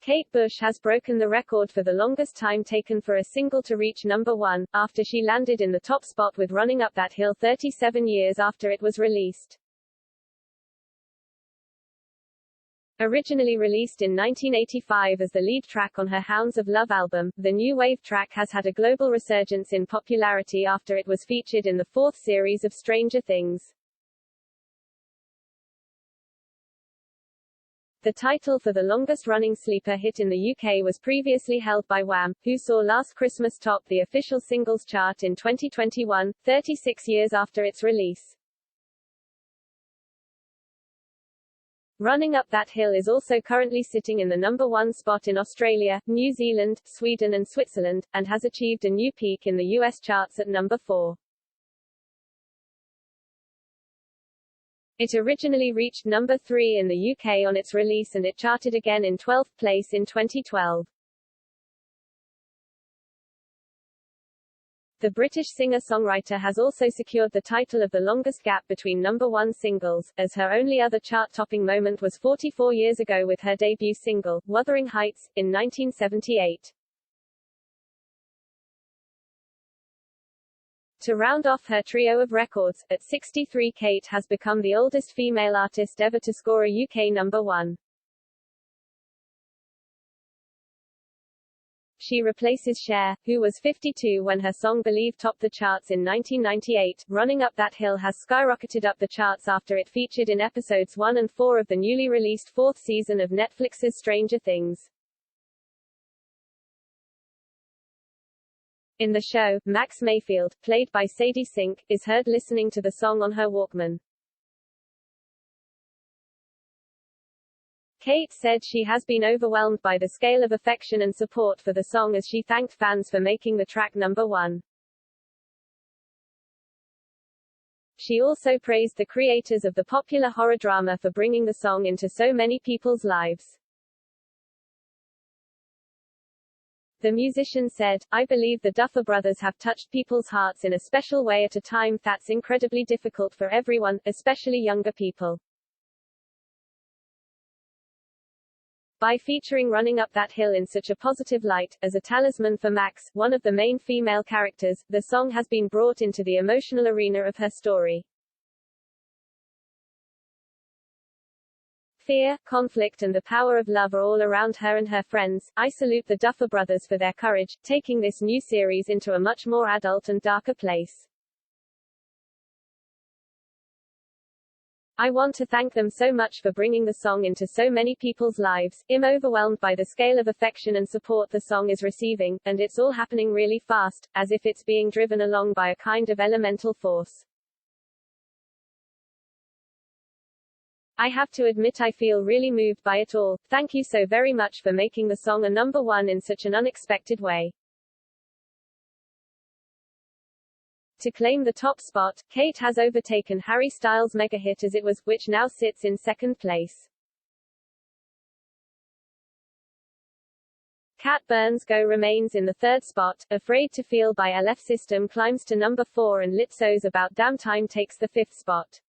Kate Bush has broken the record for the longest time taken for a single to reach number 1, after she landed in the top spot with Running Up That Hill 37 years after it was released. Originally released in 1985 as the lead track on her Hounds of Love album, the new wave track has had a global resurgence in popularity after it was featured in the fourth series of Stranger Things. The title for the longest-running sleeper hit in the UK was previously held by Wham, who saw Last Christmas top the official singles chart in 2021, 36 years after its release. Running Up That Hill is also currently sitting in the number 1 spot in Australia, New Zealand, Sweden and Switzerland, and has achieved a new peak in the US charts at number 4. It originally reached number 3 in the UK on its release and it charted again in 12th place in 2012. The British singer-songwriter has also secured the title of the longest gap between number 1 singles, as her only other chart-topping moment was 44 years ago with her debut single, Wuthering Heights, in 1978. To round off her trio of records, at 63 Kate has become the oldest female artist ever to score a UK number 1. She replaces Cher, who was 52 when her song Believe topped the charts in 1998. Running Up That Hill has skyrocketed up the charts after it featured in episodes 1 and 4 of the newly released fourth season of Netflix's Stranger Things. In the show, Max Mayfield, played by Sadie Sink, is heard listening to the song on her Walkman. Kate said she has been overwhelmed by the scale of affection and support for the song as she thanked fans for making the track number 1. She also praised the creators of the popular horror drama for bringing the song into so many people's lives. The musician said, "I believe the Duffer Brothers have touched people's hearts in a special way at a time that's incredibly difficult for everyone, especially younger people. By featuring Running Up That Hill in such a positive light, as a talisman for Max, one of the main female characters, the song has been brought into the emotional arena of her story. Fear, conflict and the power of love are all around her and her friends. I salute the Duffer Brothers for their courage, taking this new series into a much more adult and darker place. I want to thank them so much for bringing the song into so many people's lives. I'm overwhelmed by the scale of affection and support the song is receiving, and it's all happening really fast, as if it's being driven along by a kind of elemental force. I have to admit I feel really moved by it all. Thank you so very much for making the song a number 1 in such an unexpected way." To claim the top spot, Kate has overtaken Harry Styles' mega hit As It Was, which now sits in second place. Cat Burns' Go remains in the third spot. Afraid to Feel by LF System climbs to number 4 and Lizzo's About Damn Time takes the fifth spot.